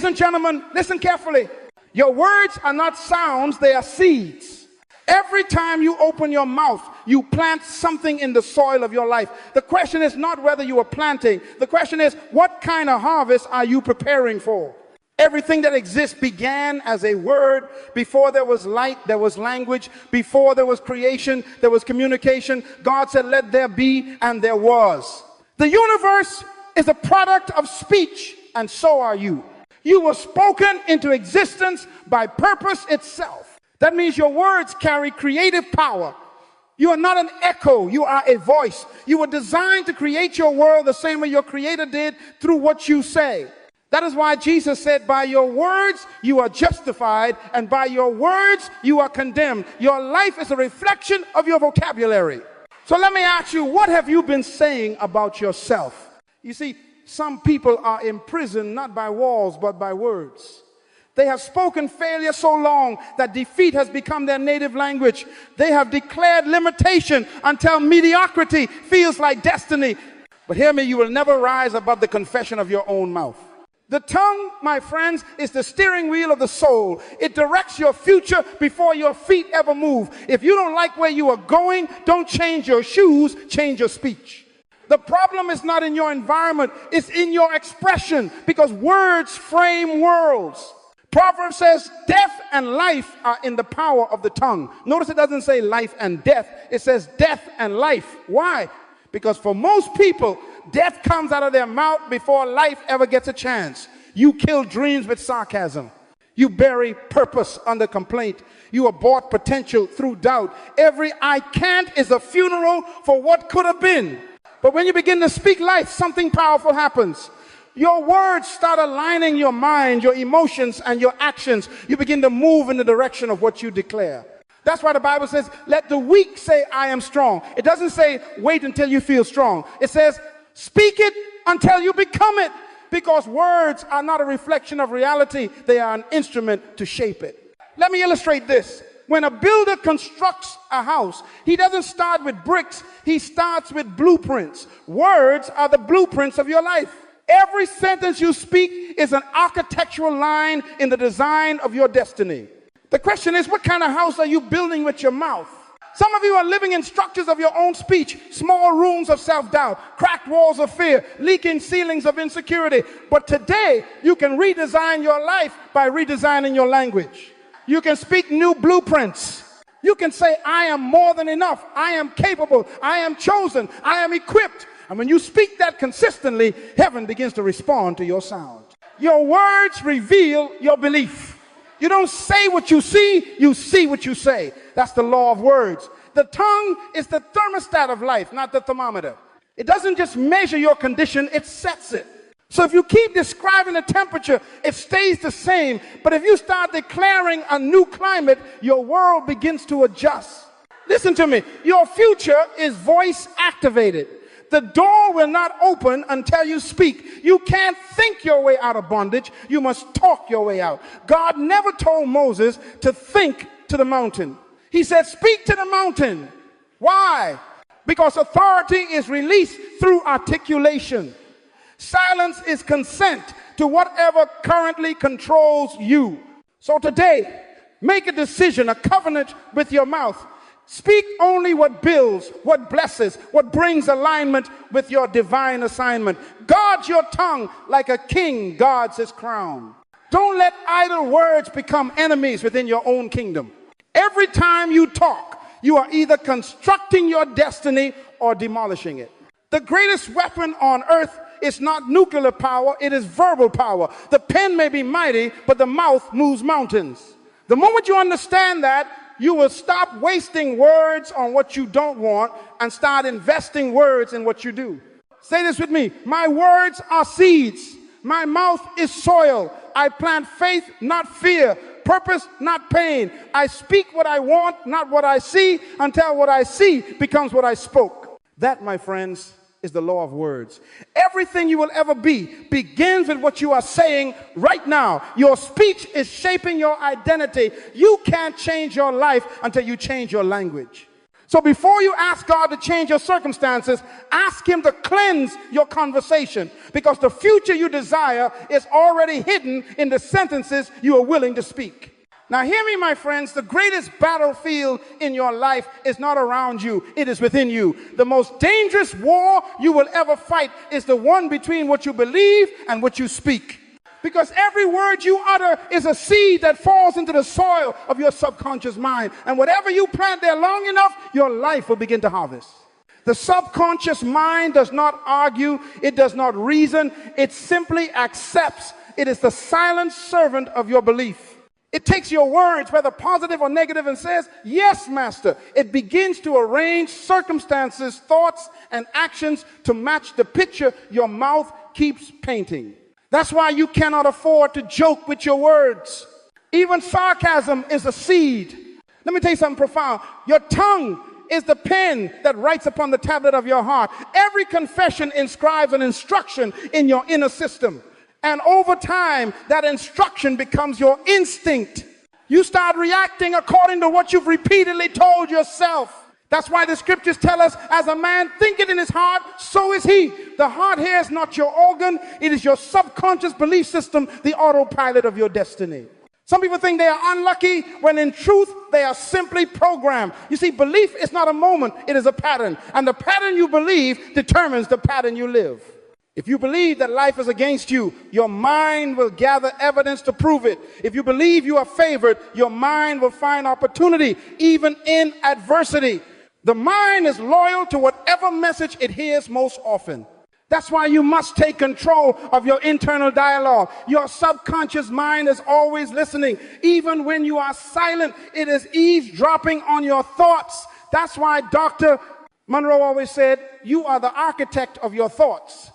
Ladies and gentlemen, listen carefully. Your words are not sounds, they are seeds. Every time you open your mouth, you plant something in the soil of your life. The question is not whether you are planting. The question is, what kind of harvest are you preparing for? Everything that exists began as a word. Before there was light, there was language. Before there was creation, there was communication. God said, let there be, and there was. The universe is a product of speech, and so are you. You were spoken into existence by purpose itself. That means your words carry creative power. You are not an echo, you are a voice. You were designed to create your world the same way your Creator did through what you say. That is why Jesus said, by your words you are justified, and by your words you are condemned. Your life is a reflection of your vocabulary. So let me ask you, what have you been saying about yourself? You see, some people are imprisoned not by walls but by words. They have spoken failure so long that defeat has become their native language. They have declared limitation until mediocrity feels like destiny. But hear me, you will never rise above the confession of your own mouth. The tongue, my friends, is the steering wheel of the soul. It directs your future before your feet ever move. If you don't like where you are going, don't change your shoes, change your speech. The problem is not in your environment, it's in your expression, because words frame worlds. Proverbs says death and life are in the power of the tongue. Notice it doesn't say life and death. It says death and life. Why? Because for most people, death comes out of their mouth before life ever gets a chance. You kill dreams with sarcasm. You bury purpose under complaint. You abort potential through doubt. Every I can't is a funeral for what could have been. But when you begin to speak life, something powerful happens. Your words start aligning your mind, your emotions, and your actions. You begin to move in the direction of what you declare. That's why the Bible says, let the weak say, I am strong. It doesn't say, wait until you feel strong. It says, speak it until you become it. Because words are not a reflection of reality. They are an instrument to shape it. Let me illustrate this. When a builder constructs a house, he doesn't start with bricks. He starts with blueprints. Words are the blueprints of your life. Every sentence you speak is an architectural line in the design of your destiny. The question is, what kind of house are you building with your mouth? Some of you are living in structures of your own speech, small rooms of self-doubt, cracked walls of fear, leaking ceilings of insecurity. But today, you can redesign your life by redesigning your language. You can speak new blueprints. You can say, I am more than enough. I am capable. I am chosen. I am equipped. And when you speak that consistently, heaven begins to respond to your sound. Your words reveal your belief. You don't say what you see what you say. That's the law of words. The tongue is the thermostat of life, not the thermometer. It doesn't just measure your condition, it sets it. So if you keep describing the temperature, it stays the same. But if you start declaring a new climate, your world begins to adjust. Listen to me. Your future is voice activated. The door will not open until you speak. You can't think your way out of bondage. You must talk your way out. God never told Moses to think to the mountain. He said, speak to the mountain. Why? Because authority is released through articulation. Silence is consent to whatever currently controls you. So today, make a decision, a covenant with your mouth. Speak only what builds, what blesses, what brings alignment with your divine assignment. Guard your tongue like a king guards his crown. Don't let idle words become enemies within your own kingdom. Every time you talk, you are either constructing your destiny or demolishing it. The greatest weapon on earth is not nuclear power, it is verbal power. The pen may be mighty, but the mouth moves mountains. The moment you understand that, you will stop wasting words on what you don't want and start investing words in what you do. Say this with me. My words are seeds. My mouth is soil. I plant faith, not fear. Purpose, not pain. I speak what I want, not what I see, until what I see becomes what I spoke. That, my friends, is the law of words. Everything you will ever be begins with what you are saying right now. Your speech is shaping your identity. You can't change your life until you change your language. So before you ask God to change your circumstances, ask him to cleanse your conversation, because the future you desire is already hidden in the sentences you are willing to speak. Now hear me, my friends, the greatest battlefield in your life is not around you, it is within you. The most dangerous war you will ever fight is the one between what you believe and what you speak. Because every word you utter is a seed that falls into the soil of your subconscious mind. And whatever you plant there long enough, your life will begin to harvest. The subconscious mind does not argue, it does not reason, it simply accepts. It is the silent servant of your belief. It takes your words, whether positive or negative, and says, yes, master. It begins to arrange circumstances, thoughts, and actions to match the picture your mouth keeps painting. That's why you cannot afford to joke with your words. Even sarcasm is a seed. Let me tell you something profound. Your tongue is the pen that writes upon the tablet of your heart. Every confession inscribes an instruction in your inner system. And over time, that instruction becomes your instinct. You start reacting according to what you've repeatedly told yourself. That's why the scriptures tell us, as a man thinketh in his heart, so is he. The heart here is not your organ. It is your subconscious belief system, the autopilot of your destiny. Some people think they are unlucky when in truth they are simply programmed. You see, belief is not a moment, it is a pattern. And the pattern you believe determines the pattern you live. If you believe that life is against you, your mind will gather evidence to prove it. If you believe you are favored, your mind will find opportunity, even in adversity. The mind is loyal to whatever message it hears most often. That's why you must take control of your internal dialogue. Your subconscious mind is always listening. Even when you are silent, it is eavesdropping on your thoughts. That's why Dr. Munroe always said, you are the architect of your thoughts.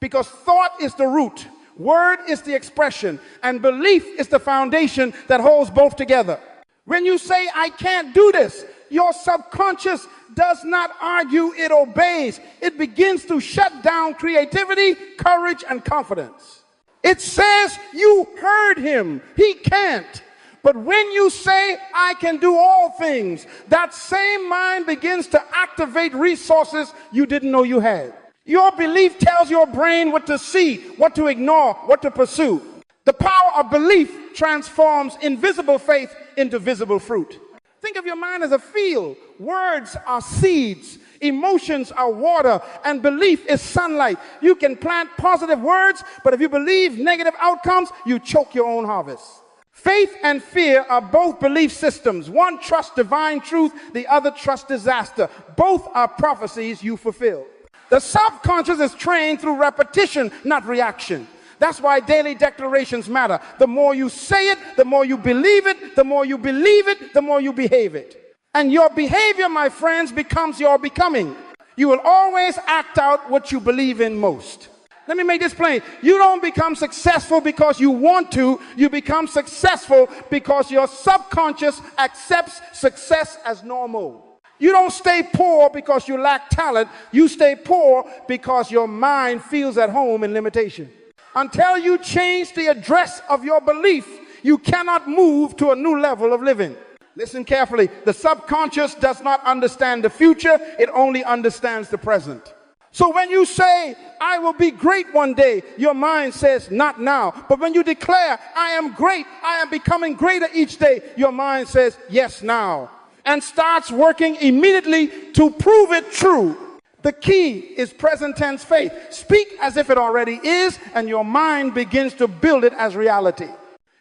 Because thought is the root, word is the expression, and belief is the foundation that holds both together. When you say, I can't do this, your subconscious does not argue, it obeys. It begins to shut down creativity, courage, and confidence. It says, you heard him, he can't. But when you say, I can do all things, that same mind begins to activate resources you didn't know you had. Your belief tells your brain what to see, what to ignore, what to pursue. The power of belief transforms invisible faith into visible fruit. Think of your mind as a field. Words are seeds, emotions are water, and belief is sunlight. You can plant positive words, but if you believe negative outcomes, you choke your own harvest. Faith and fear are both belief systems. One trusts divine truth, the other trusts disaster. Both are prophecies you fulfill. The subconscious is trained through repetition, not reaction. That's why daily declarations matter. The more you say it, the more you believe it. The more you believe it, the more you behave it. And your behavior, my friends, becomes your becoming. You will always act out what you believe in most. Let me make this plain. You don't become successful because you want to. You become successful because your subconscious accepts success as normal. You don't stay poor because you lack talent. You stay poor because your mind feels at home in limitation. Until you change the address of your belief, you cannot move to a new level of living. Listen carefully. The subconscious does not understand the future. It only understands the present. So when you say, I will be great one day, your mind says, not now. But when you declare, I am great, I am becoming greater each day, your mind says, yes, now. And starts working immediately to prove it true. The key is present tense faith. Speak as if it already is, and your mind begins to build it as reality.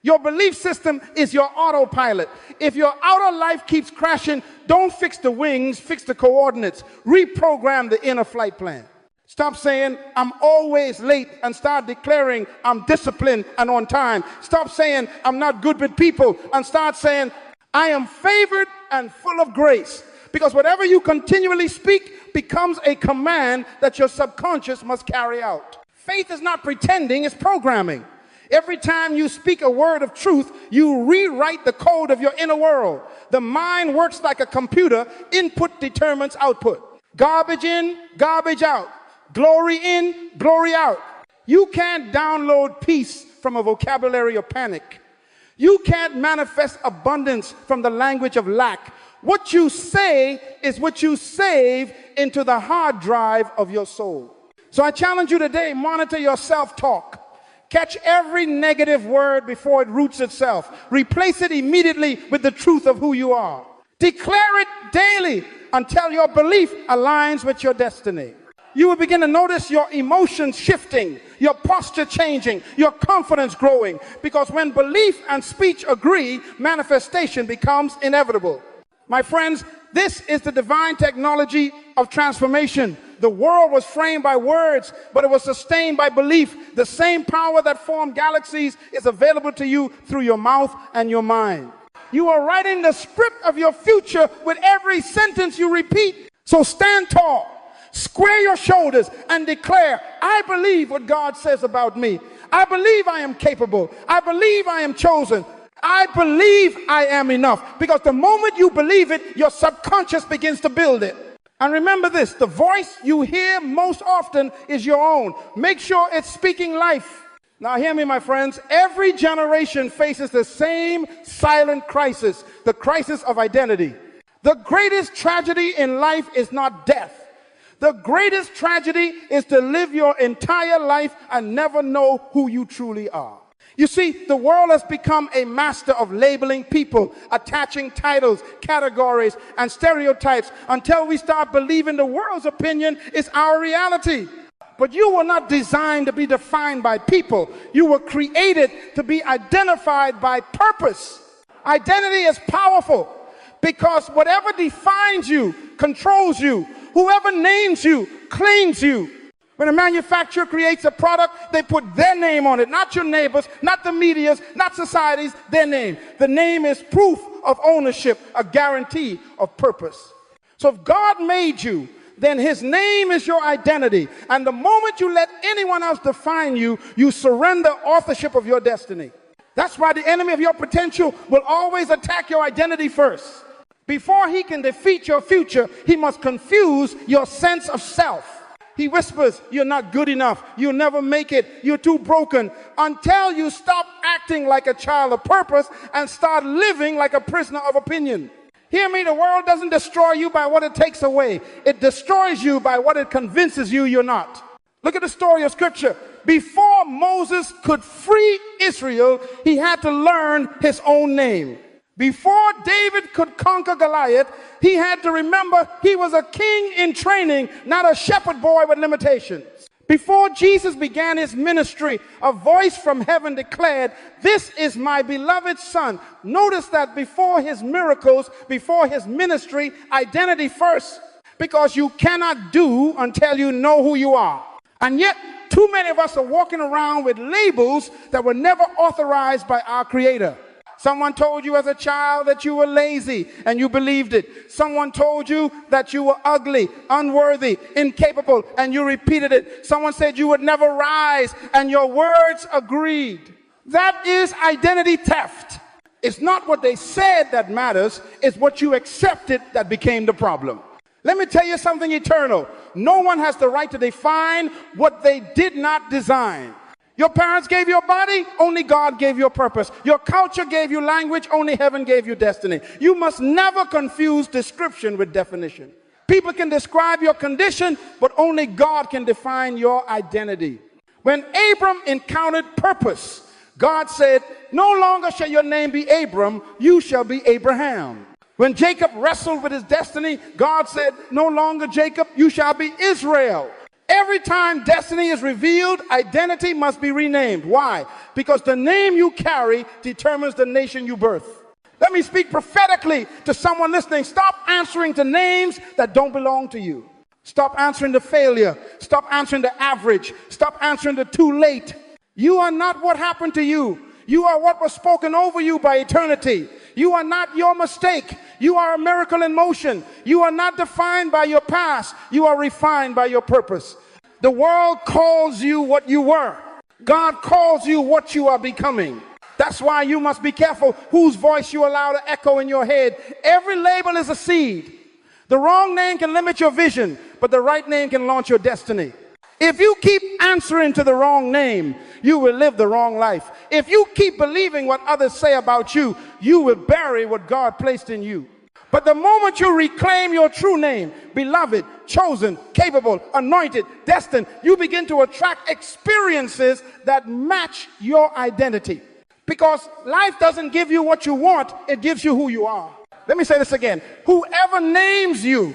Your belief system is your autopilot. If your outer life keeps crashing, don't fix the wings, fix the coordinates. Reprogram the inner flight plan. Stop saying, I'm always late, and start declaring, I'm disciplined and on time. Stop saying, I'm not good with people, and start saying, I am favored and full of grace. Because whatever you continually speak becomes a command that your subconscious must carry out. Faith is not pretending, it's programming. Every time you speak a word of truth, you rewrite the code of your inner world. The mind works like a computer. Input determines output. Garbage in, garbage out. Glory in, glory out. You can't download peace from a vocabulary of panic. You can't manifest abundance from the language of lack. What you say is what you save into the hard drive of your soul. So I challenge you today, monitor your self-talk. Catch every negative word before it roots itself. Replace it immediately with the truth of who you are. Declare it daily until your belief aligns with your destiny. You will begin to notice your emotions shifting, your posture changing, your confidence growing. Because when belief and speech agree, manifestation becomes inevitable. My friends, this is the divine technology of transformation. The world was framed by words, but it was sustained by belief. The same power that formed galaxies is available to you through your mouth and your mind. You are writing the script of your future with every sentence you repeat. So stand tall, square your shoulders, and declare, I believe what God says about me. I believe I am capable. I believe I am chosen. I believe I am enough. Because the moment you believe it, your subconscious begins to build it. And remember this, the voice you hear most often is your own. Make sure it's speaking life. Now hear me, my friends. Every generation faces the same silent crisis, the crisis of identity. The greatest tragedy in life is not death. The greatest tragedy is to live your entire life and never know who you truly are. You see, the world has become a master of labeling people, attaching titles, categories, and stereotypes until we start believing the world's opinion is our reality. But you were not designed to be defined by people. You were created to be identified by purpose. Identity is powerful because whatever defines you, controls you, whoever names you, claims you. When a manufacturer creates a product, they put their name on it, not your neighbors, not the media's, not society's, their name. The name is proof of ownership, a guarantee of purpose. So if God made you, then his name is your identity. And the moment you let anyone else define you, you surrender authorship of your destiny. That's why the enemy of your potential will always attack your identity first. Before he can defeat your future, he must confuse your sense of self. He whispers, you're not good enough, you'll never make it, you're too broken, until you stop acting like a child of purpose and start living like a prisoner of opinion. Hear me, the world doesn't destroy you by what it takes away. It destroys you by what it convinces you you're not. Look at the story of Scripture. Before Moses could free Israel, he had to learn his own name. Before David could conquer Goliath, he had to remember he was a king in training, not a shepherd boy with limitations. Before Jesus began his ministry, a voice from heaven declared, "This is my beloved son." Notice that before his miracles, before his ministry, identity first, because you cannot do until you know who you are. And yet, too many of us are walking around with labels that were never authorized by our Creator. Someone told you as a child that you were lazy and you believed it. Someone told you that you were ugly, unworthy, incapable, and you repeated it. Someone said you would never rise and your words agreed. That is identity theft. It's not what they said that matters, it's what you accepted that became the problem. Let me tell you something eternal. No one has the right to define what they did not design. Your parents gave you a body, only God gave you a purpose. Your culture gave you language, only heaven gave you destiny. You must never confuse description with definition. People can describe your condition, but only God can define your identity. When Abram encountered purpose, God said, "No longer shall your name be Abram, you shall be Abraham." When Jacob wrestled with his destiny, God said, "No longer Jacob, you shall be Israel." Every time destiny is revealed, identity must be renamed. Why? Because the name you carry determines the nation you birth. Let me speak prophetically to someone listening. Stop answering to names that don't belong to you. Stop answering to failure. Stop answering to average. Stop answering to too late. You are not what happened to you. You are what was spoken over you by eternity. You are not your mistake. You are a miracle in motion. You are not defined by your past. You are refined by your purpose. The world calls you what you were. God calls you what you are becoming. That's why you must be careful whose voice you allow to echo in your head. Every label is a seed. The wrong name can limit your vision, but the right name can launch your destiny. If you keep answering to the wrong name, you will live the wrong life. If you keep believing what others say about you, you will bury what God placed in you. But the moment you reclaim your true name, beloved, chosen, capable, anointed, destined, you begin to attract experiences that match your identity. Because life doesn't give you what you want, it gives you who you are. Let me say this again. Whoever names you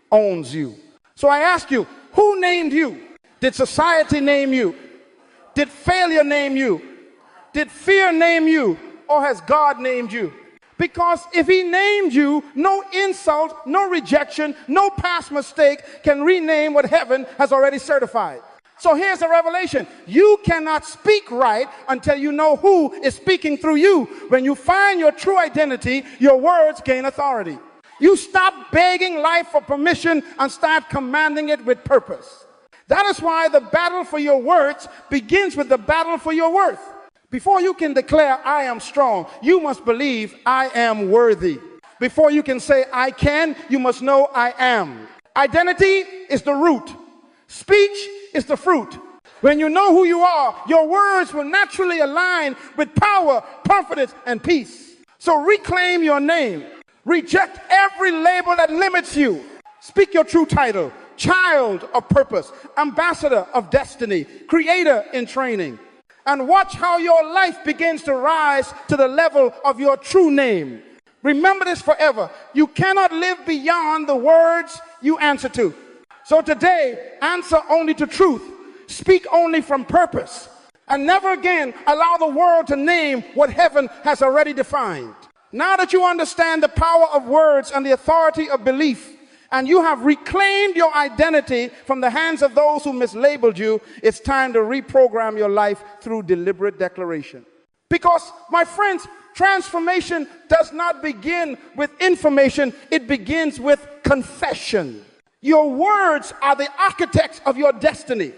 owns you. So I ask you, who named you? Did society name you? Did failure name you? Did fear name you? Or has God named you? Because if he named you, no insult, no rejection, no past mistake can rename what heaven has already certified. So here's a revelation. You cannot speak right until you know who is speaking through you. When you find your true identity, your words gain authority. You stop begging life for permission and start commanding it with purpose. That is why the battle for your words begins with the battle for your worth. Before you can declare, I am strong, you must believe I am worthy. Before you can say, I can, you must know I am. Identity is the root. Speech is the fruit. When you know who you are, your words will naturally align with power, confidence, and peace. So reclaim your name. Reject every label that limits you. Speak your true title. Child of purpose, ambassador of destiny, creator in training. And watch how your life begins to rise to the level of your true name. Remember this forever. You cannot live beyond the words you answer to. So today, answer only to truth. Speak only from purpose. And never again allow the world to name what heaven has already defined. Now that you understand the power of words and the authority of belief, and you have reclaimed your identity from the hands of those who mislabeled you, it's time to reprogram your life through deliberate declaration. Because, my friends, transformation does not begin with information, it begins with confession. Your words are the architects of your destiny.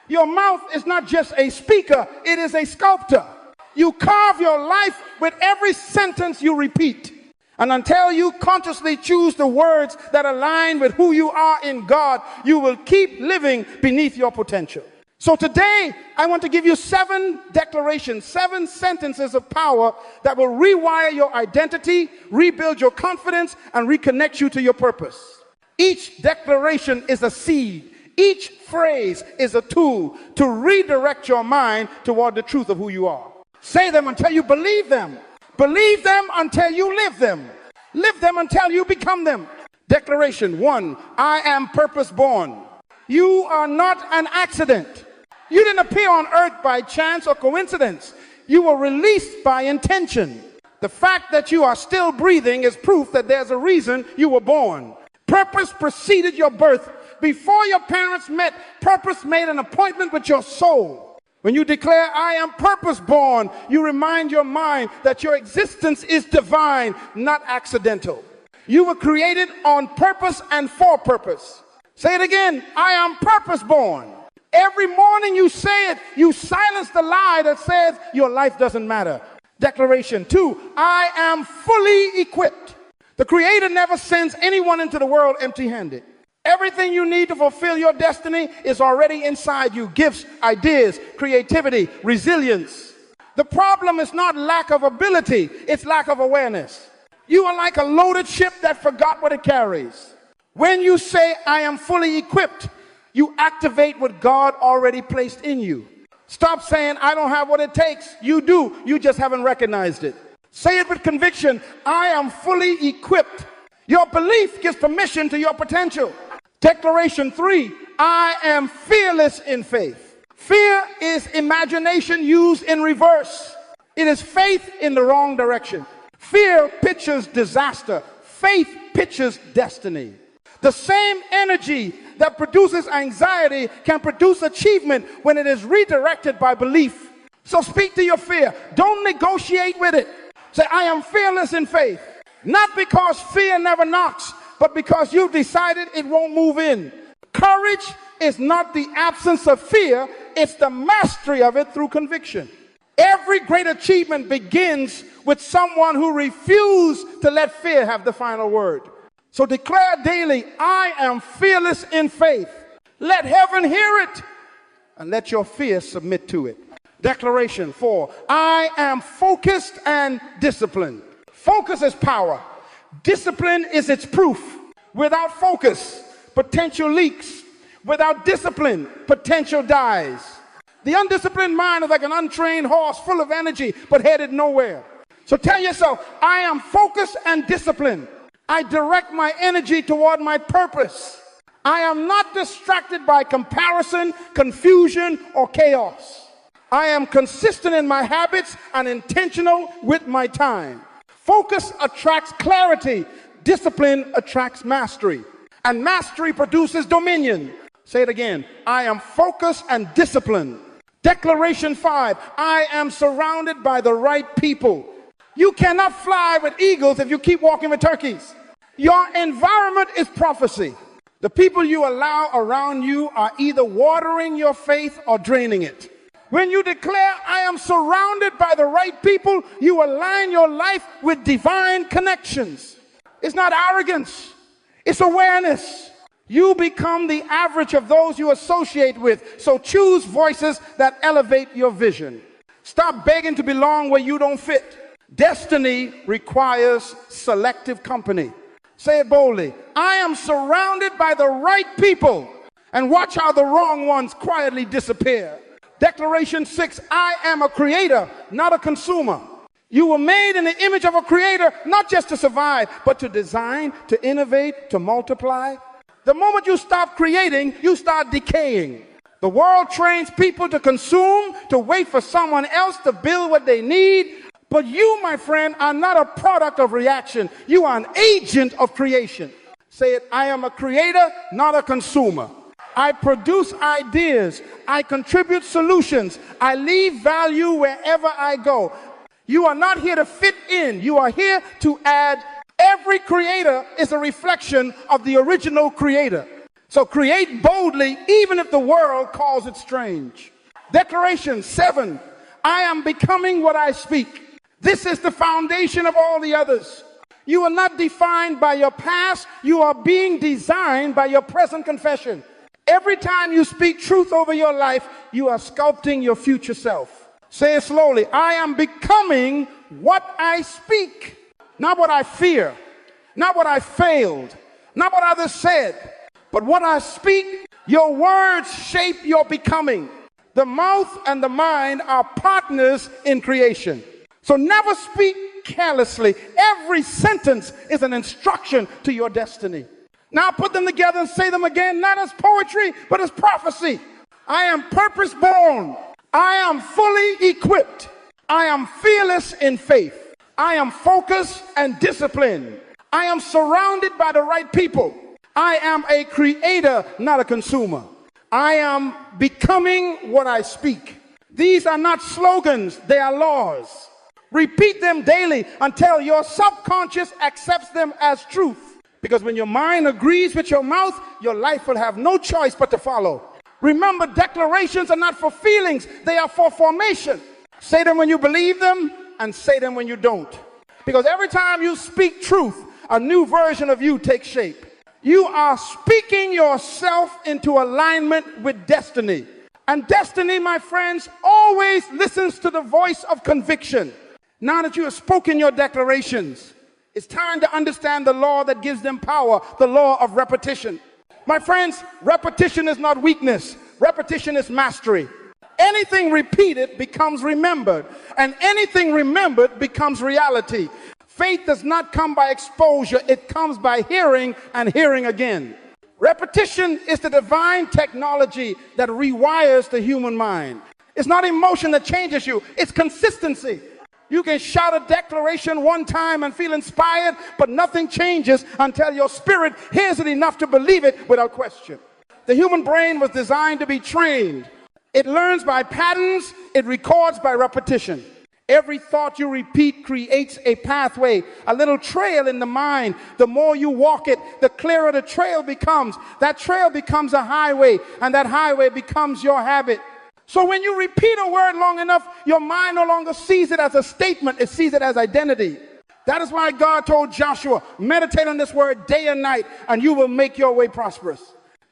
Your mouth is not just a speaker, it is a sculptor. You carve your life with every sentence you repeat. And until you consciously choose the words that align with who you are in God, you will keep living beneath your potential. So today, I want to give you 7 declarations, 7 sentences of power that will rewire your identity, rebuild your confidence, and reconnect you to your purpose. Each declaration is a seed. Each phrase is a tool to redirect your mind toward the truth of who you are. Say them until you believe them. Believe them until you live them. Live them until you become them. Declaration 1, I am purpose born. You are not an accident. You didn't appear on earth by chance or coincidence. You were released by intention. The fact that you are still breathing is proof that there's a reason you were born. Purpose preceded your birth. Before your parents met, purpose made an appointment with your soul. When you declare, I am purpose born, you remind your mind that your existence is divine, not accidental. You were created on purpose and for purpose. Say it again, I am purpose born. Every morning you say it, you silence the lie that says your life doesn't matter. Declaration 2, I am fully equipped. The Creator never sends anyone into the world empty-handed. Everything you need to fulfill your destiny is already inside you. Gifts, ideas, creativity, resilience. The problem is not lack of ability, it's lack of awareness. You are like a loaded ship that forgot what it carries. When you say, I am fully equipped, you activate what God already placed in you. Stop saying, I don't have what it takes. You do, you just haven't recognized it. Say it with conviction, I am fully equipped. Your belief gives permission to your potential. Declaration 3, I am fearless in faith. Fear is imagination used in reverse. It is faith in the wrong direction. Fear pictures disaster. Faith pictures destiny. The same energy that produces anxiety can produce achievement when it is redirected by belief. So speak to your fear. Don't negotiate with it. Say, I am fearless in faith. Not because fear never knocks, but because you've decided it won't move in. Courage is not the absence of fear, it's the mastery of it through conviction. Every great achievement begins with someone who refused to let fear have the final word. So declare daily, I am fearless in faith. Let heaven hear it, and let your fear submit to it. Declaration 4, I am focused and disciplined. Focus is power. Discipline is its proof. Without focus, potential leaks. Without discipline, potential dies. The undisciplined mind is like an untrained horse full of energy but headed nowhere. So tell yourself, I am focused and disciplined. I direct my energy toward my purpose. I am not distracted by comparison, confusion, or chaos. I am consistent in my habits and intentional with my time. Focus attracts clarity. Discipline attracts mastery. And mastery produces dominion. Say it again. I am focused and disciplined. Declaration 5. I am surrounded by the right people. You cannot fly with eagles if you keep walking with turkeys. Your environment is prophecy. The people you allow around you are either watering your faith or draining it. When you declare, I am surrounded by the right people, you align your life with divine connections. It's not arrogance. It's awareness. You become the average of those you associate with. So choose voices that elevate your vision. Stop begging to belong where you don't fit. Destiny requires selective company. Say it boldly. I am surrounded by the right people. And watch how the wrong ones quietly disappear. Declaration 6. I am a creator, not a consumer. You were made in the image of a creator, not just to survive, but to design, to innovate, to multiply. The moment you stop creating, you start decaying. The world trains people to consume, to wait for someone else to build what they need. But you, my friend, are not a product of reaction. You are an agent of creation. Say it, I am a creator, not a consumer. I produce ideas. I contribute solutions. I leave value wherever I go. You are not here to fit in. You are here to add. Every creator is a reflection of the original creator. So create boldly, even if the world calls it strange. Declaration 7. I am becoming what I speak. This is the foundation of all the others. You are not defined by your past. You are being designed by your present confession. Every time you speak truth over your life, you are sculpting your future self. Say it slowly. I am becoming what I speak. Not what I fear, not what I failed, not what others said, but what I speak. Your words shape your becoming. The mouth and the mind are partners in creation. So never speak carelessly. Every sentence is an instruction to your destiny. Now put them together and say them again, not as poetry, but as prophecy. I am purpose born. I am fully equipped. I am fearless in faith. I am focused and disciplined. I am surrounded by the right people. I am a creator, not a consumer. I am becoming what I speak. These are not slogans, they are laws. Repeat them daily until your subconscious accepts them as truth. Because when your mind agrees with your mouth, your life will have no choice but to follow. Remember, declarations are not for feelings, they are for formation. Say them when you believe them, and say them when you don't. Because every time you speak truth, a new version of you takes shape. You are speaking yourself into alignment with destiny. And destiny, my friends, always listens to the voice of conviction. Now that you have spoken your declarations, it's time to understand the law that gives them power, the law of repetition. My friends, repetition is not weakness. Repetition is mastery. Anything repeated becomes remembered, and anything remembered becomes reality. Faith does not come by exposure, it comes by hearing and hearing again. Repetition is the divine technology that rewires the human mind. It's not emotion that changes you, it's consistency. You can shout a declaration one time and feel inspired, but nothing changes until your spirit hears it enough to believe it without question. The human brain was designed to be trained. It learns by patterns, it records by repetition. Every thought you repeat creates a pathway, a little trail in the mind. The more you walk it, the clearer the trail becomes. That trail becomes a highway, and that highway becomes your habit. So when you repeat a word long enough, your mind no longer sees it as a statement, it sees it as identity. That is why God told Joshua, meditate on this word day and night, and you will make your way prosperous.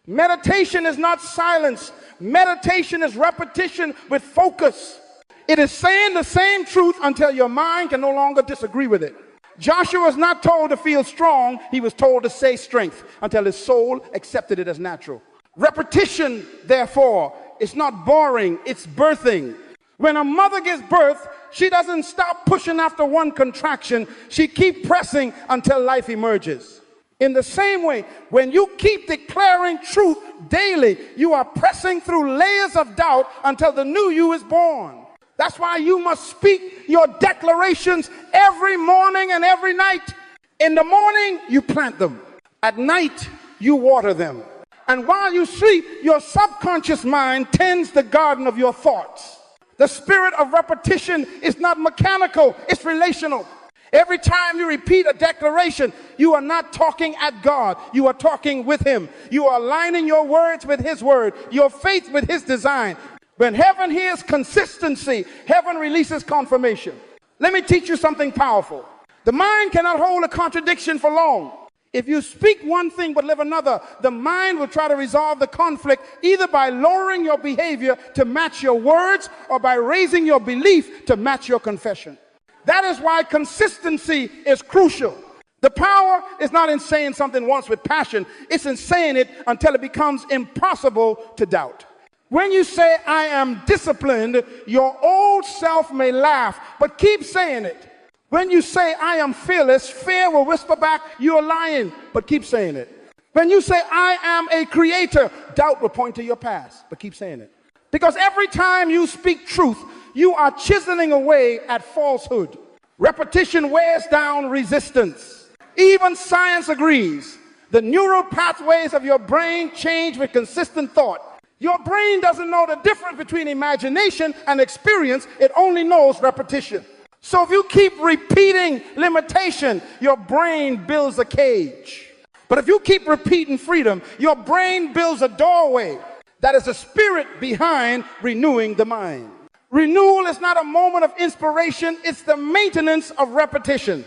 Meditation is not silence. Meditation is repetition with focus. It is saying the same truth until your mind can no longer disagree with it. Joshua was not told to feel strong. He was told to say strength until his soul accepted it as natural. Repetition, therefore, is not boring. It's birthing. When a mother gives birth, she doesn't stop pushing after one contraction. She keeps pressing until life emerges. In the same way, when you keep declaring truth daily, you are pressing through layers of doubt until the new you is born. That's why you must speak your declarations every morning and every night. In the morning, you plant them. At night, you water them. And while you sleep, your subconscious mind tends the garden of your thoughts. The spirit of repetition is not mechanical, it's relational. Every time you repeat a declaration, you are not talking at God, you are talking with Him. You are aligning your words with His word, your faith with His design. When heaven hears consistency, heaven releases confirmation. Let me teach you something powerful. The mind cannot hold a contradiction for long. If you speak one thing but live another, the mind will try to resolve the conflict either by lowering your behavior to match your words or by raising your belief to match your confession. That is why consistency is crucial. The power is not in saying something once with passion. It's in saying it until it becomes impossible to doubt. When you say, I am disciplined, your old self may laugh, but keep saying it. When you say, I am fearless, fear will whisper back, you're lying, but keep saying it. When you say, I am a creator, doubt will point to your past, but keep saying it. Because every time you speak truth, you are chiseling away at falsehood. Repetition wears down resistance. Even science agrees. The neural pathways of your brain change with consistent thought. Your brain doesn't know the difference between imagination and experience. It only knows repetition. So if you keep repeating limitation, your brain builds a cage. But if you keep repeating freedom, your brain builds a doorway. That is the spirit behind renewing the mind. Renewal is not a moment of inspiration, it's the maintenance of repetition.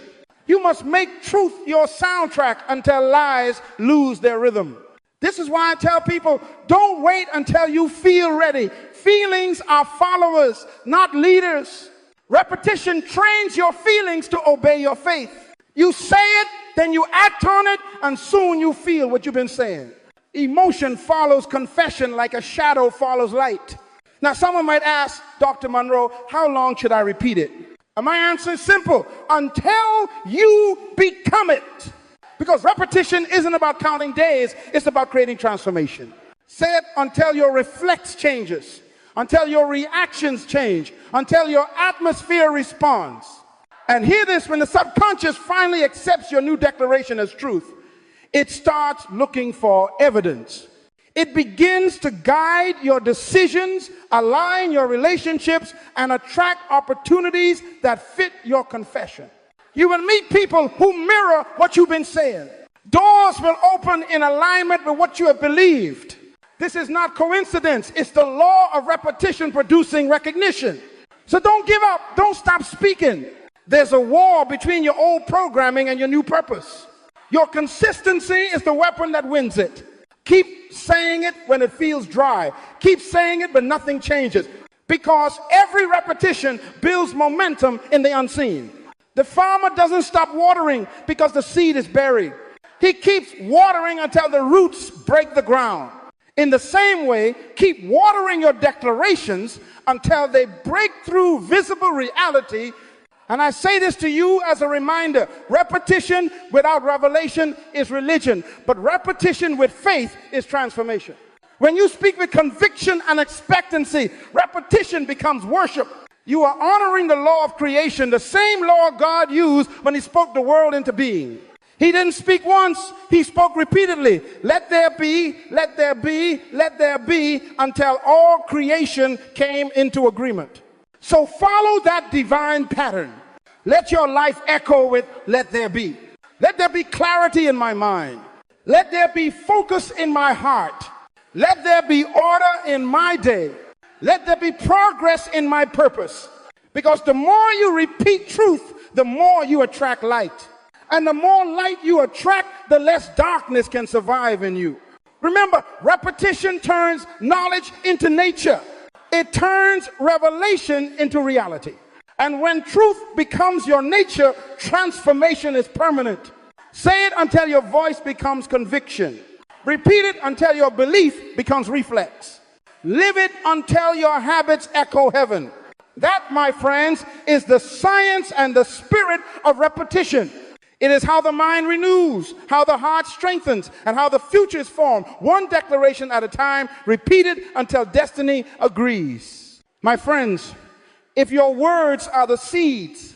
You must make truth your soundtrack until lies lose their rhythm. This is why I tell people, don't wait until you feel ready. Feelings are followers, not leaders. Repetition trains your feelings to obey your faith. You say it, then you act on it, and soon you feel what you've been saying. Emotion follows confession like a shadow follows light. Now, someone might ask, Dr. Munroe, how long should I repeat it? And my answer is simple, until you become it. Because repetition isn't about counting days, it's about creating transformation. Say it until your reflex changes, until your reactions change, until your atmosphere responds. And hear this, when the subconscious finally accepts your new declaration as truth, it starts looking for evidence. It begins to guide your decisions, align your relationships, and attract opportunities that fit your confession. You will meet people who mirror what you've been saying. Doors will open in alignment with what you have believed. This is not coincidence. It's the law of repetition producing recognition. So don't give up. Don't stop speaking. There's a war between your old programming and your new purpose. Your consistency is the weapon that wins it. Keep saying it when it feels dry. Keep saying it when nothing changes. Because every repetition builds momentum in the unseen. The farmer doesn't stop watering because the seed is buried. He keeps watering until the roots break the ground. In the same way, keep watering your declarations until they break through visible reality. And I say this to you as a reminder, repetition without revelation is religion, but repetition with faith is transformation. When you speak with conviction and expectancy, repetition becomes worship. You are honoring the law of creation, the same law God used when He spoke the world into being. He didn't speak once, He spoke repeatedly. Let there be, let there be, let there be, until all creation came into agreement. So follow that divine pattern. Let your life echo with, let there be. Let there be clarity in my mind. Let there be focus in my heart. Let there be order in my day. Let there be progress in my purpose. Because the more you repeat truth, the more you attract light. And the more light you attract, the less darkness can survive in you. Remember, repetition turns knowledge into nature. It turns revelation into reality. And when truth becomes your nature, transformation is permanent. Say it until your voice becomes conviction. Repeat it until your belief becomes reflex. Live it until your habits echo heaven. That, my friends, is the science and the spirit of repetition. It is how the mind renews, how the heart strengthens, and how the future is formed, one declaration at a time, repeated until destiny agrees. My friends, if your words are the seeds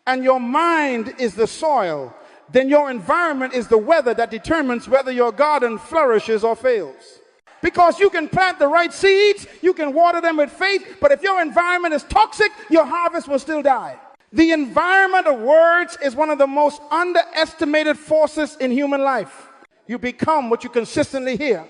and your mind is the soil, then your environment is the weather that determines whether your garden flourishes or fails. Because you can plant the right seeds, you can water them with faith, but if your environment is toxic, your harvest will still die. The environment of words is one of the most underestimated forces in human life. You become what you consistently hear.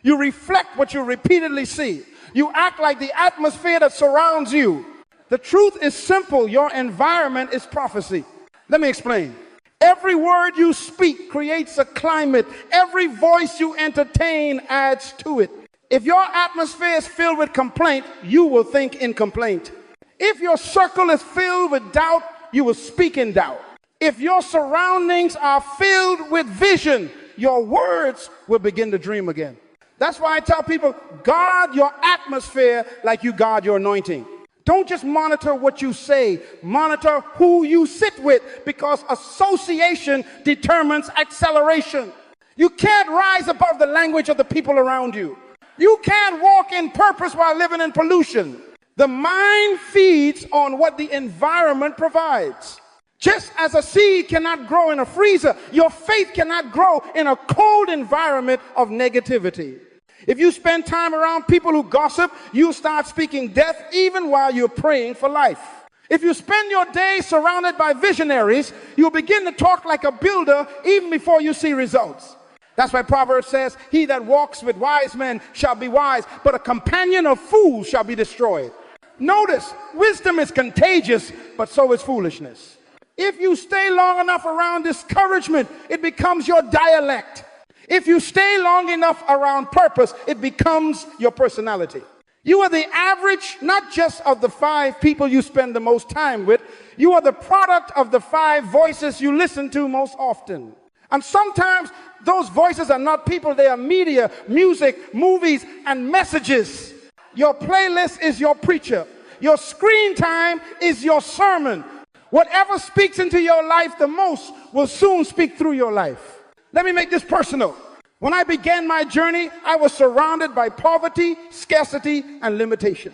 You reflect what you repeatedly see. You act like the atmosphere that surrounds you. The truth is simple. Your environment is prophecy. Let me explain. Every word you speak creates a climate. Every voice you entertain adds to it. If your atmosphere is filled with complaint, you will think in complaint. If your circle is filled with doubt, you will speak in doubt. If your surroundings are filled with vision, your words will begin to dream again. That's why I tell people, guard your atmosphere like you guard your anointing. Don't just monitor what you say, monitor who you sit with, because association determines acceleration. You can't rise above the language of the people around you. You can't walk in purpose while living in pollution. The mind feeds on what the environment provides. Just as a seed cannot grow in a freezer, your faith cannot grow in a cold environment of negativity. If you spend time around people who gossip, you start speaking death even while you're praying for life. If you spend your day surrounded by visionaries, you'll begin to talk like a builder even before you see results. That's why Proverbs says, he that walks with wise men shall be wise, but a companion of fools shall be destroyed. Notice, wisdom is contagious, but so is foolishness. If you stay long enough around discouragement, it becomes your dialect. If you stay long enough around purpose, it becomes your personality. You are the average, not just of the 5 people you spend the most time with. You are the product of the 5 voices you listen to most often. And sometimes those voices are not people, they are media, music, movies, and messages. Your playlist is your preacher. Your screen time is your sermon. Whatever speaks into your life the most will soon speak through your life. Let me make this personal. When I began my journey, I was surrounded by poverty, scarcity, and limitation.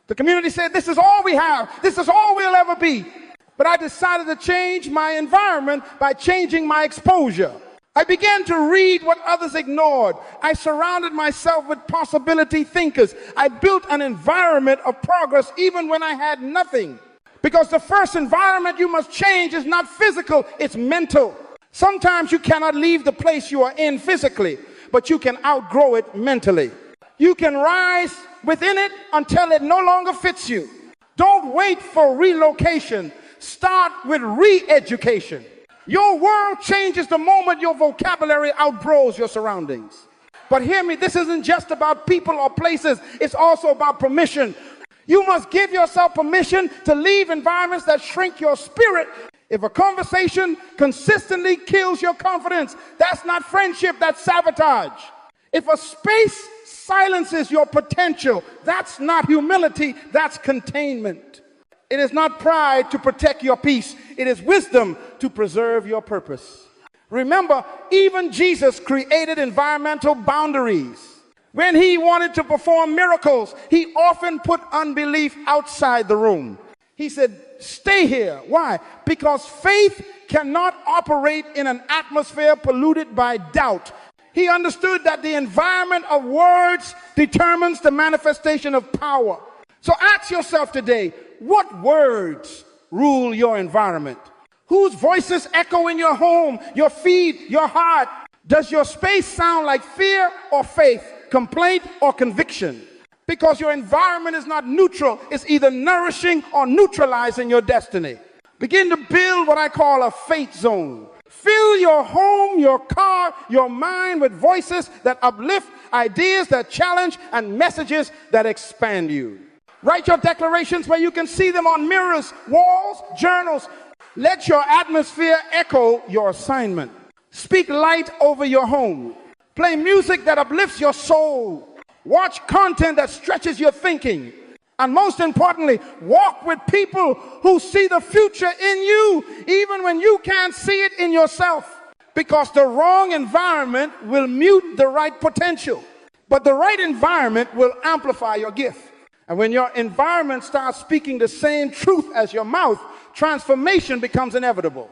The community said, this is all we have. This is all we'll ever be. But I decided to change my environment by changing my exposure. I began to read what others ignored. I surrounded myself with possibility thinkers. I built an environment of progress even when I had nothing. Because the first environment you must change is not physical, it's mental. Sometimes you cannot leave the place you are in physically, but you can outgrow it mentally. You can rise within it until it no longer fits you. Don't wait for relocation. Start with re-education. Your world changes the moment your vocabulary outgrows your surroundings. But hear me, this isn't just about people or places. It's also about permission. You must give yourself permission to leave environments that shrink your spirit. If a conversation consistently kills your confidence, that's not friendship, that's sabotage. If a space silences your potential, that's not humility, that's containment. It is not pride to protect your peace. It is wisdom to preserve your purpose. Remember, even Jesus created environmental boundaries. When he wanted to perform miracles, he often put unbelief outside the room. He said, stay here. Why? Because faith cannot operate in an atmosphere polluted by doubt. He understood that the environment of words determines the manifestation of power. So ask yourself today, what words rule your environment? Whose voices echo in your home, your feet, your heart? Does your space sound like fear or faith, complaint or conviction? Because your environment is not neutral, it's either nourishing or neutralizing your destiny. Begin to build what I call a faith zone. Fill your home, your car, your mind with voices that uplift, ideas that challenge, and messages that expand you. Write your declarations where you can see them on mirrors, walls, journals. Let your atmosphere echo your assignment. Speak light over your home. Play music that uplifts your soul. Watch content that stretches your thinking. And most importantly, walk with people who see the future in you, even when you can't see it in yourself. Because the wrong environment will mute the right potential, but the right environment will amplify your gift. And when your environment starts speaking the same truth as your mouth, transformation becomes inevitable.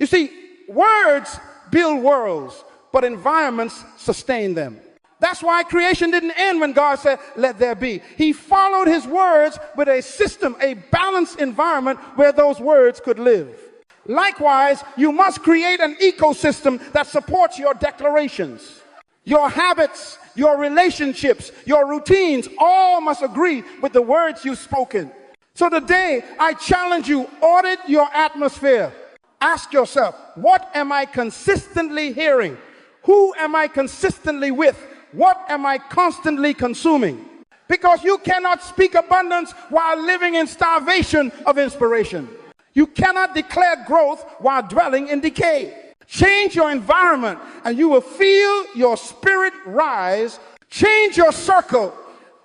You see, words build worlds, but environments sustain them. That's why creation didn't end when God said, let there be. He followed his words with a system, a balanced environment where those words could live. Likewise, you must create an ecosystem that supports your declarations. Your habits, your relationships, your routines, all must agree with the words you've spoken. So today, I challenge you, audit your atmosphere. Ask yourself, what am I consistently hearing? Who am I consistently with? What am I constantly consuming? Because you cannot speak abundance while living in starvation of inspiration. You cannot declare growth while dwelling in decay. Change your environment and you will feel your spirit rise. Change your circle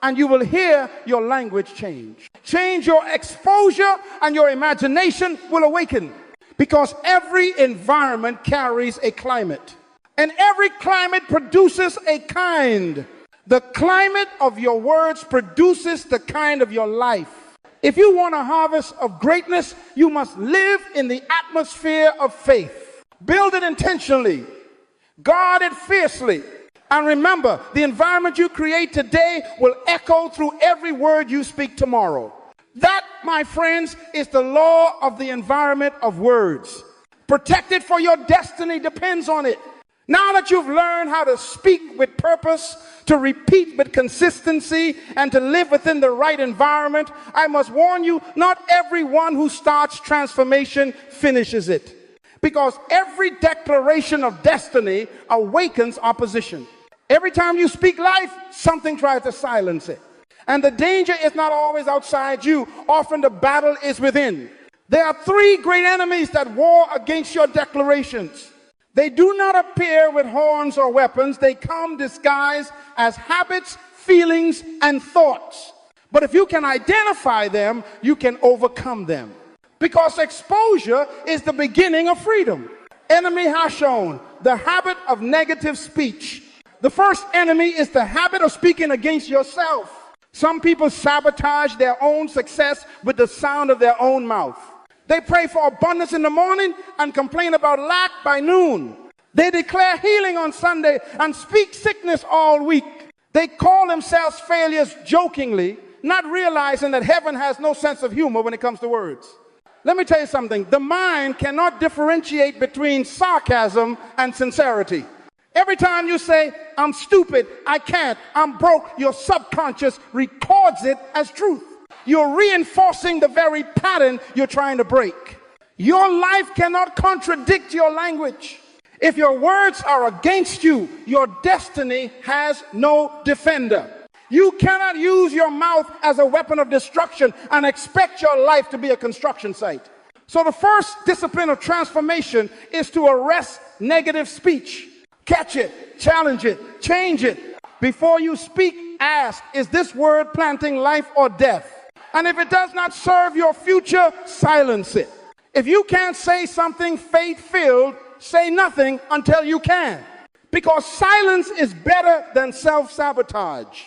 and you will hear your language change. Change your exposure and your imagination will awaken. Because every environment carries a climate. And every climate produces a kind. The climate of your words produces the kind of your life. If you want a harvest of greatness, you must live in the atmosphere of faith. Build it intentionally. Guard it fiercely. And remember, the environment you create today will echo through every word you speak tomorrow. That, my friends, is the law of the environment of words. Protected for your destiny depends on it. Now that you've learned how to speak with purpose, to repeat with consistency, and to live within the right environment, I must warn you, not everyone who starts transformation finishes it. Because every declaration of destiny awakens opposition. Every time you speak life, something tries to silence it. And the danger is not always outside you. Often the battle is within. There are three great enemies that war against your declarations. They do not appear with horns or weapons. They come disguised as habits, feelings, and thoughts. But if you can identify them, you can overcome them. Because exposure is the beginning of freedom. Enemy has shown the habit of negative speech. The first enemy is the habit of speaking against yourself. Some people sabotage their own success with the sound of their own mouth. They pray for abundance in the morning and complain about lack by noon. They declare healing on Sunday and speak sickness all week. They call themselves failures jokingly, not realizing that heaven has no sense of humor when it comes to words. Let me tell you something. The mind cannot differentiate between sarcasm and sincerity. Every time you say, I'm stupid, I can't, I'm broke, your subconscious records it as truth. You're reinforcing the very pattern you're trying to break. Your life cannot contradict your language. If your words are against you, your destiny has no defender. You cannot use your mouth as a weapon of destruction and expect your life to be a construction site. So the first discipline of transformation is to arrest negative speech. Catch it, challenge it, change it. Before you speak, ask, is this word planting life or death? And if it does not serve your future, silence it. If you can't say something faith-filled, say nothing until you can. Because silence is better than self-sabotage.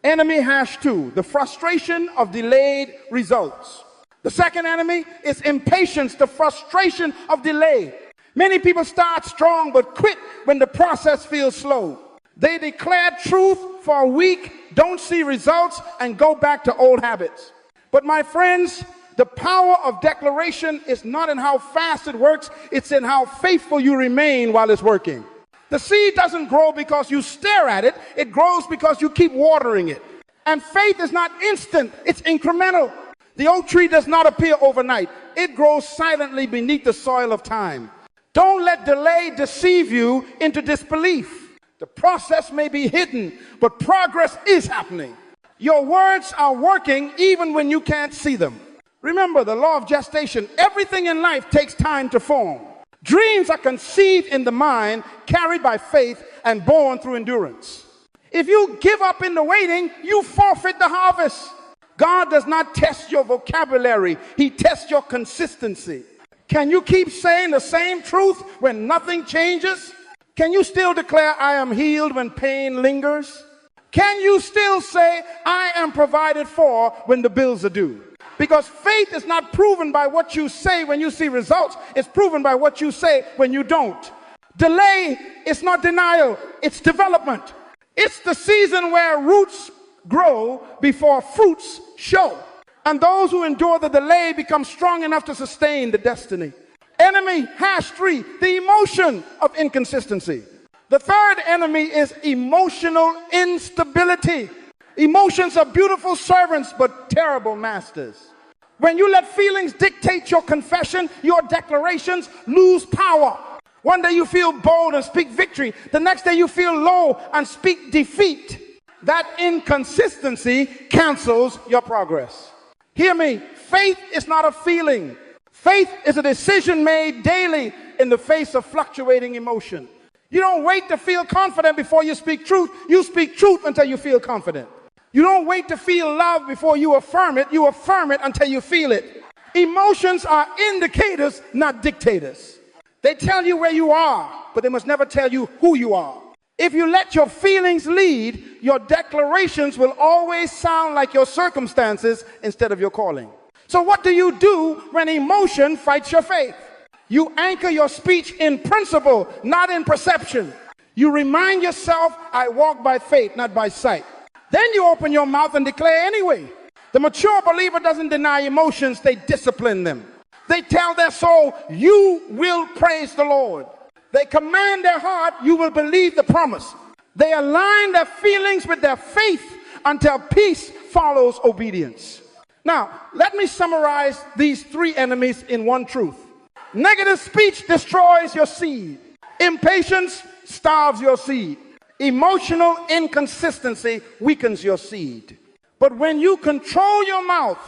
Enemy #2, the frustration of delayed results. The second enemy is impatience, the frustration of delay. Many people start strong but quit when the process feels slow. They declare truth for a week, don't see results, and go back to old habits. But my friends, the power of declaration is not in how fast it works, it's in how faithful you remain while it's working. The seed doesn't grow because you stare at it, it grows because you keep watering it. And faith is not instant, it's incremental. The oak tree does not appear overnight, it grows silently beneath the soil of time. Don't let delay deceive you into disbelief. The process may be hidden, but progress is happening. Your words are working even when you can't see them. Remember the law of gestation. Everything in life takes time to form. Dreams are conceived in the mind, carried by faith, and born through endurance. If you give up in the waiting, you forfeit the harvest. God does not test your vocabulary. He tests your consistency. Can you keep saying the same truth when nothing changes? Can you still declare, I am healed when pain lingers? Can you still say, I am provided for when the bills are due? Because faith is not proven by what you say when you see results. It's proven by what you say when you don't. Delay is not denial. It's development. It's the season where roots grow before fruits show. And those who endure the delay become strong enough to sustain the destiny. Enemy, #3, the emotion of inconsistency. The third enemy is emotional instability. Emotions are beautiful servants, but terrible masters. When you let feelings dictate your confession, your declarations lose power. One day you feel bold and speak victory. The next day you feel low and speak defeat. That inconsistency cancels your progress. Hear me, faith is not a feeling. Faith is a decision made daily in the face of fluctuating emotion. You don't wait to feel confident before you speak truth. You speak truth until you feel confident. You don't wait to feel love before you affirm it. You affirm it until you feel it. Emotions are indicators, not dictators. They tell you where you are, but they must never tell you who you are. If you let your feelings lead, your declarations will always sound like your circumstances instead of your calling. So what do you do when emotion fights your faith? You anchor your speech in principle, not in perception. You remind yourself, I walk by faith, not by sight. Then you open your mouth and declare anyway. The mature believer doesn't deny emotions, they discipline them. They tell their soul, you will praise the Lord. They command their heart, you will believe the promise. They align their feelings with their faith until peace follows obedience. Now, let me summarize these 3 enemies in one truth. Negative speech destroys your seed. Impatience starves your seed. Emotional inconsistency weakens your seed. But when you control your mouth,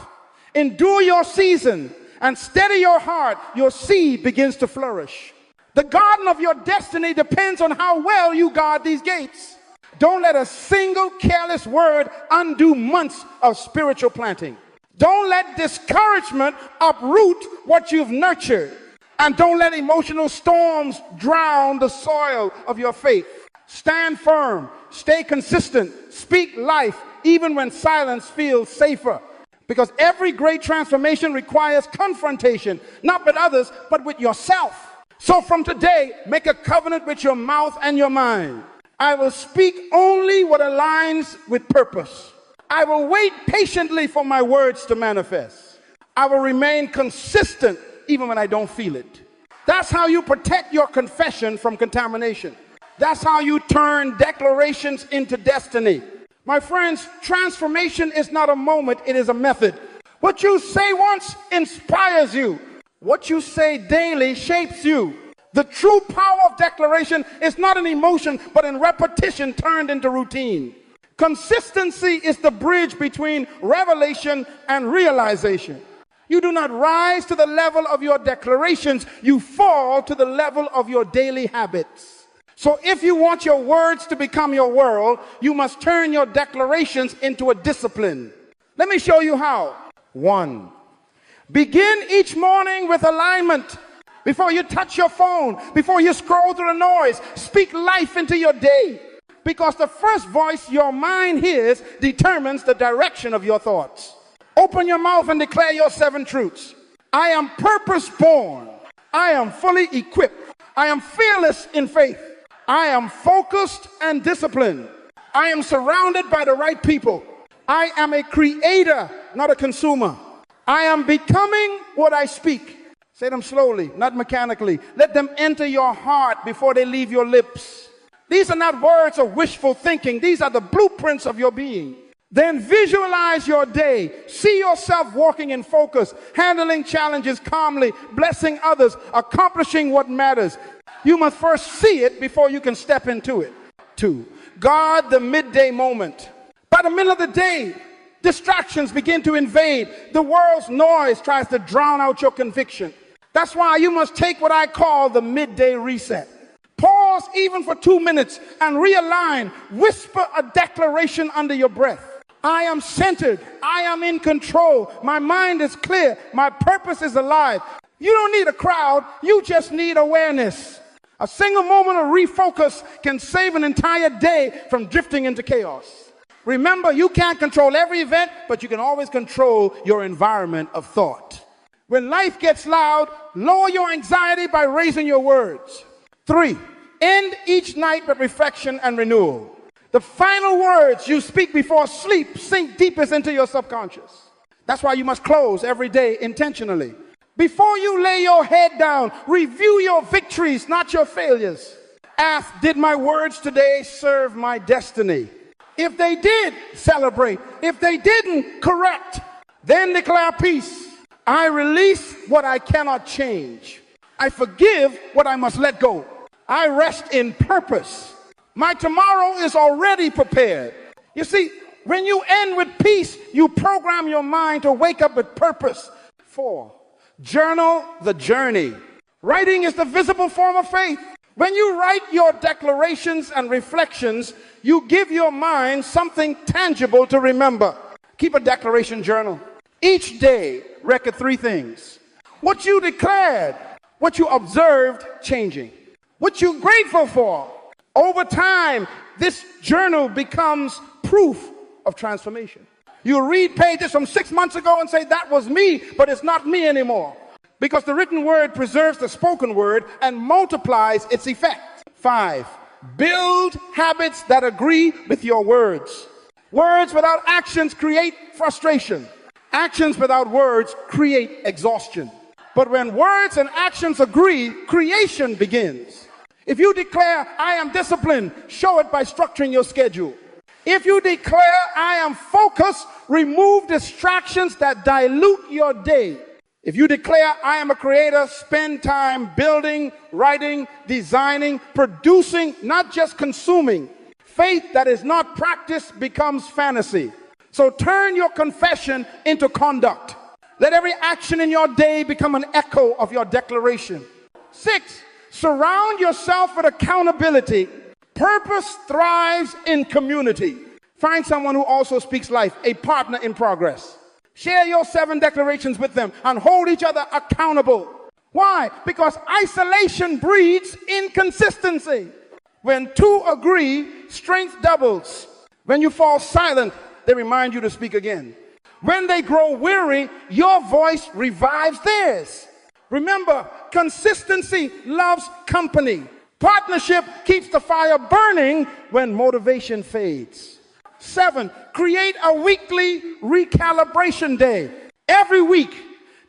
endure your season, and steady your heart, your seed begins to flourish. The garden of your destiny depends on how well you guard these gates. Don't let a single careless word undo months of spiritual planting. Don't let discouragement uproot what you've nurtured. And don't let emotional storms drown the soil of your faith. Stand firm, stay consistent, speak life, even when silence feels safer. Because every great transformation requires confrontation, not with others, but with yourself. So from today, make a covenant with your mouth and your mind. I will speak only what aligns with purpose. I will wait patiently for my words to manifest. I will remain consistent even when I don't feel it. That's how you protect your confession from contamination. That's how you turn declarations into destiny. My friends, transformation is not a moment, it is a method. What you say once inspires you. What you say daily shapes you. The true power of declaration is not an emotion, but in repetition turned into routine. Consistency is the bridge between revelation and realization. You do not rise to the level of your declarations, you fall to the level of your daily habits. So if you want your words to become your world, you must turn your declarations into a discipline. Let me show you how. 1. Begin each morning with alignment. Before you touch your phone, before you scroll through the noise, speak life into your day. Because the first voice your mind hears determines the direction of your thoughts. Open your mouth and declare your 7 truths. I am purpose born. I am fully equipped. I am fearless in faith. I am focused and disciplined. I am surrounded by the right people. I am a creator, not a consumer. I am becoming what I speak. Say them slowly, not mechanically. Let them enter your heart before they leave your lips. These are not words of wishful thinking. These are the blueprints of your being. Then visualize your day. See yourself walking in focus, handling challenges calmly, blessing others, accomplishing what matters. You must first see it before you can step into it. 2. Guard the midday moment. By the middle of the day, distractions begin to invade. The world's noise tries to drown out your conviction. That's why you must take what I call the midday reset. Pause even for 2 minutes and realign. Whisper a declaration under your breath. I am centered. I am in control. My mind is clear. My purpose is alive. You don't need a crowd. You just need awareness. A single moment of refocus can save an entire day from drifting into chaos. Remember, you can't control every event, but you can always control your environment of thought. When life gets loud, lower your anxiety by raising your words. 3, end each night with reflection and renewal. The final words you speak before sleep sink deepest into your subconscious. That's why you must close every day intentionally. Before you lay your head down, review your victories, not your failures. Ask, did my words today serve my destiny? If they did, celebrate. If they didn't, correct. Then declare peace. I release what I cannot change. I forgive what I must let go. I rest in purpose. My tomorrow is already prepared. You see, when you end with peace, you program your mind to wake up with purpose. 4, journal the journey. Writing is the visible form of faith. When you write your declarations and reflections, you give your mind something tangible to remember. Keep a declaration journal. Each day, record 3 things. What you declared, what you observed changing, what you're grateful for. Over time, this journal becomes proof of transformation. You read pages from 6 months ago and say, that was me, but it's not me anymore. Because the written word preserves the spoken word and multiplies its effect. 5, build habits that agree with your words. Words without actions create frustration. Actions without words create exhaustion. But when words and actions agree, creation begins. If you declare, I am disciplined, show it by structuring your schedule. If you declare, I am focused, remove distractions that dilute your day. If you declare, I am a creator, spend time building, writing, designing, producing, not just consuming. Faith that is not practiced becomes fantasy. So turn your confession into conduct. Let every action in your day become an echo of your declaration. 6, surround yourself with accountability. Purpose thrives in community. Find someone who also speaks life, a partner in progress. Share your 7 declarations with them and hold each other accountable. Why? Because isolation breeds inconsistency. When 2 agree, strength doubles. When you fall silent, they remind you to speak again. When they grow weary, your voice revives theirs. Remember, consistency loves company. Partnership keeps the fire burning when motivation fades. 7, create a weekly recalibration day. Every week,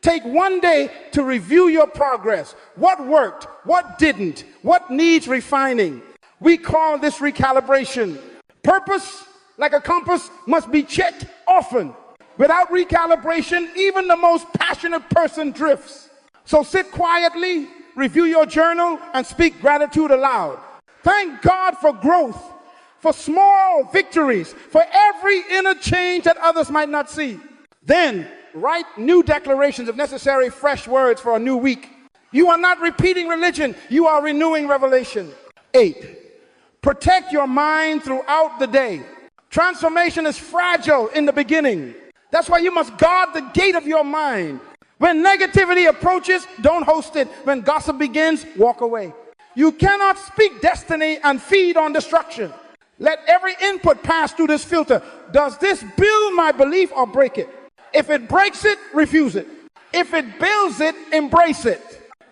take 1 day to review your progress. What worked? What didn't? What needs refining? We call this recalibration. Purpose, like a compass, must be checked often. Without recalibration, even the most passionate person drifts. So sit quietly, review your journal, and speak gratitude aloud. Thank God for growth, for small victories, for every inner change that others might not see. Then write new declarations, if necessary, fresh words for a new week. You are not repeating religion, you are renewing revelation. 8, protect your mind throughout the day. Transformation is fragile in the beginning. That's why you must guard the gate of your mind. When negativity approaches, don't host it. When gossip begins, walk away. You cannot speak destiny and feed on destruction. Let every input pass through this filter. Does this build my belief or break it? If it breaks it, refuse it. If it builds it, embrace it.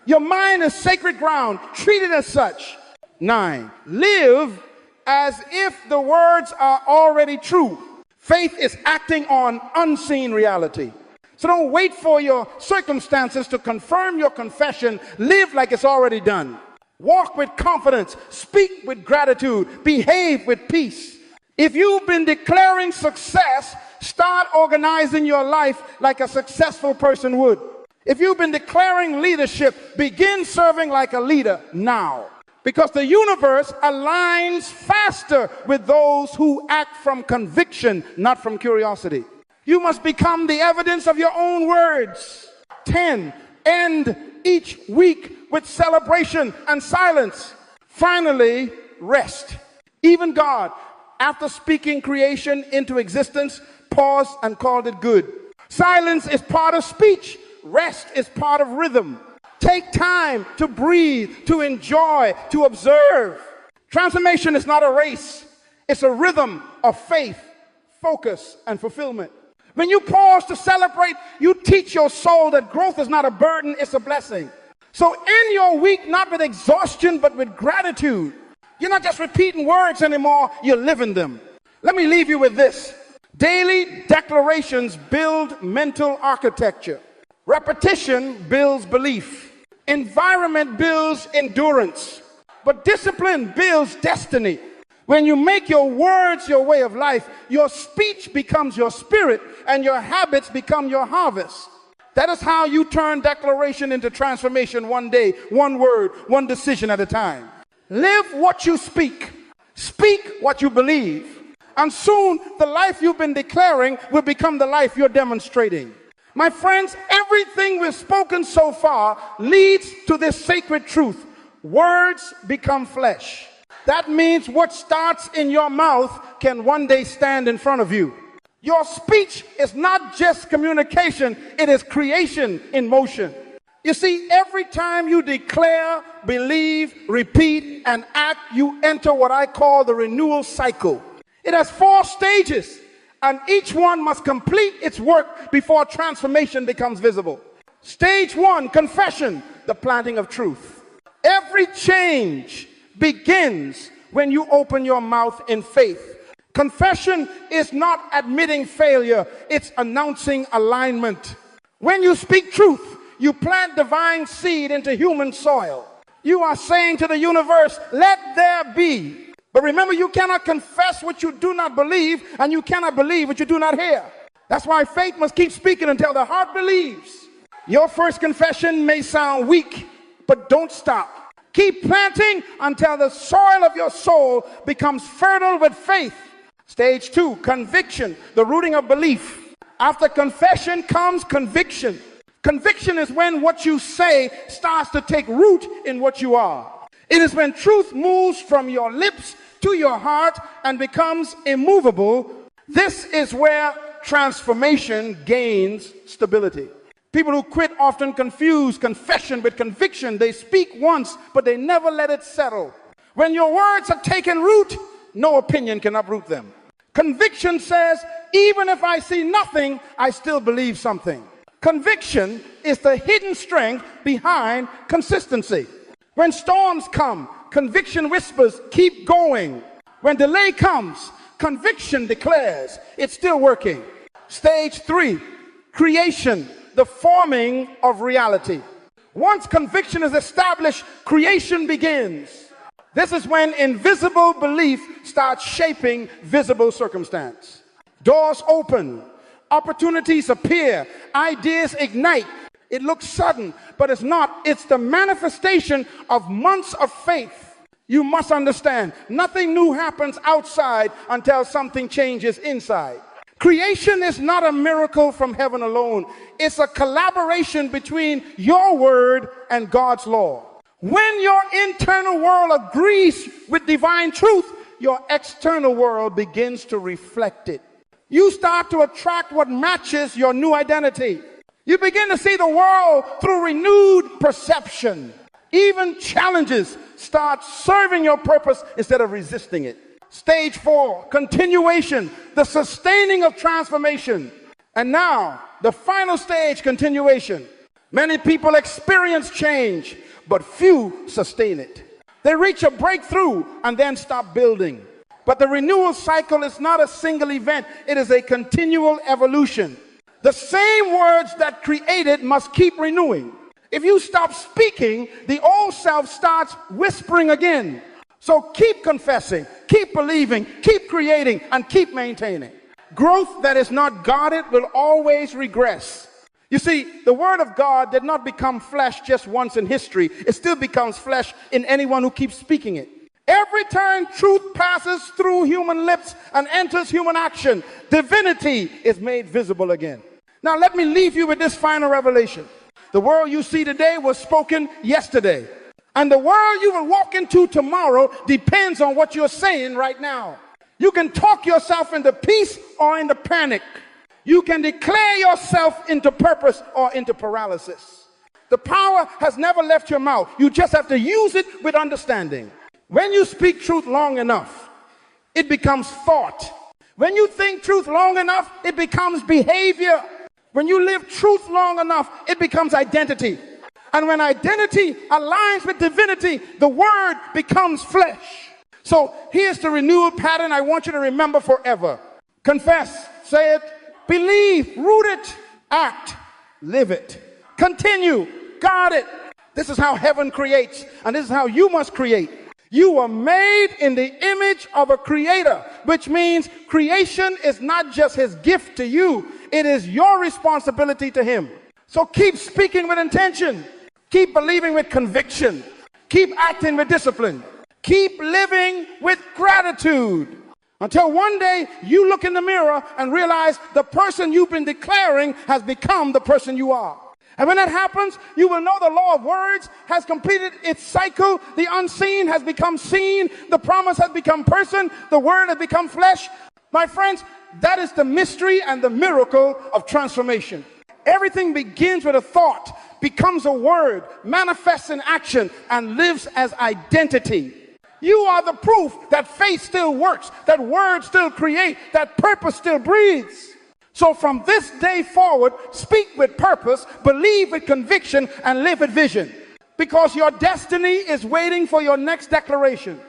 Your mind is sacred ground. Treat it as such. 9, live as if the words are already true. Faith is acting on unseen reality. So don't wait for your circumstances to confirm your confession. Live like it's already done. Walk with confidence. Speak with gratitude. Behave with peace. If you've been declaring success, start organizing your life like a successful person would. If you've been declaring leadership, begin serving like a leader now. Because the universe aligns faster with those who act from conviction, not from curiosity. You must become the evidence of your own words. 10, end each week with celebration and silence. Finally, rest. Even God, after speaking creation into existence, paused and called it good. Silence is part of speech. Rest is part of rhythm. Take time to breathe, to enjoy, to observe. Transformation is not a race. It's a rhythm of faith, focus, and fulfillment. When you pause to celebrate, you teach your soul that growth is not a burden, it's a blessing. So end your week not with exhaustion, but with gratitude. You're not just repeating words anymore, you're living them. Let me leave you with this. Daily declarations build mental architecture. Repetition builds belief. Environment builds endurance. But discipline builds destiny. When you make your words your way of life, your speech becomes your spirit and your habits become your harvest. That is how you turn declaration into transformation one day, one word, one decision at a time. Live what you speak. Speak what you believe. And soon the life you've been declaring will become the life you're demonstrating. My friends, everything we've spoken so far leads to this sacred truth. Words become flesh. That means what starts in your mouth can one day stand in front of you. Your speech is not just communication, it is creation in motion. You see, every time you declare, believe, repeat, and act, you enter what I call the renewal cycle. It has 4 stages, and each one must complete its work before transformation becomes visible. Stage 1, confession, the planting of truth. Every change begins when you open your mouth in faith. Confession is not admitting failure, it's announcing alignment. When you speak truth, you plant divine seed into human soil. You are saying to the universe, let there be. But remember, you cannot confess what you do not believe, and you cannot believe what you do not hear. That's why faith must keep speaking until the heart believes. Your first confession may sound weak, but don't stop. Keep planting until the soil of your soul becomes fertile with faith. Stage 2, conviction, the rooting of belief. After confession comes conviction. Conviction is when what you say starts to take root in what you are. It is when truth moves from your lips to your heart and becomes immovable. This is where transformation gains stability. People who quit often confuse confession with conviction. They speak once, but they never let it settle. When your words have taken root, no opinion can uproot them. Conviction says, even if I see nothing, I still believe something. Conviction is the hidden strength behind consistency. When storms come, conviction whispers, keep going. When delay comes, conviction declares, it's still working. Stage 3, creation, the forming of reality. Once conviction is established, creation begins. This is when invisible belief starts shaping visible circumstance. Doors open, opportunities appear, ideas ignite. It looks sudden, but it's not. It's the manifestation of months of faith. You must understand, nothing new happens outside until something changes inside. Creation is not a miracle from heaven alone. It's a collaboration between your word and God's law. When your internal world agrees with divine truth, your external world begins to reflect it. You start to attract what matches your new identity. You begin to see the world through renewed perception. Even challenges start serving your purpose instead of resisting it. Stage 4, continuation, the sustaining of transformation. And now, the final stage, continuation. Many people experience change, but few sustain it. They reach a breakthrough and then stop building. But the renewal cycle is not a single event. It is a continual evolution. The same words that created must keep renewing. If you stop speaking, the old self starts whispering again. So keep confessing, keep believing, keep creating, and keep maintaining. Growth that is not guarded will always regress. You see, the word of God did not become flesh just once in history. It still becomes flesh in anyone who keeps speaking it. Every time truth passes through human lips and enters human action, divinity is made visible again. Now let me leave you with this final revelation. The world you see today was spoken yesterday. And the world you will walk into tomorrow depends on what you're saying right now. You can talk yourself into peace or into panic. You can declare yourself into purpose or into paralysis. The power has never left your mouth. You just have to use it with understanding. When you speak truth long enough, it becomes thought. When you think truth long enough, it becomes behavior. When you live truth long enough, it becomes identity. And when identity aligns with divinity, the word becomes flesh. So here's the renewed pattern I want you to remember forever. Confess, say it, believe, root it, act, live it, continue, guard it. This is how heaven creates, and this is how you must create. You are made in the image of a creator, which means creation is not just his gift to you, it is your responsibility to him. So keep speaking with intention, keep believing with conviction, keep acting with discipline, keep living with gratitude, until one day you look in the mirror and realize the person you've been declaring has become the person you are. And when that happens, you will know the law of words has completed its cycle. The unseen has become seen. The promise has become person. The word has become flesh. My friends, that is the mystery and the miracle of transformation. Everything begins with a thought, becomes a word, manifests in action, and lives as identity. You are the proof that faith still works, that words still create, that purpose still breathes. So from this day forward, speak with purpose, believe with conviction, and live with vision. Because your destiny is waiting for your next declaration.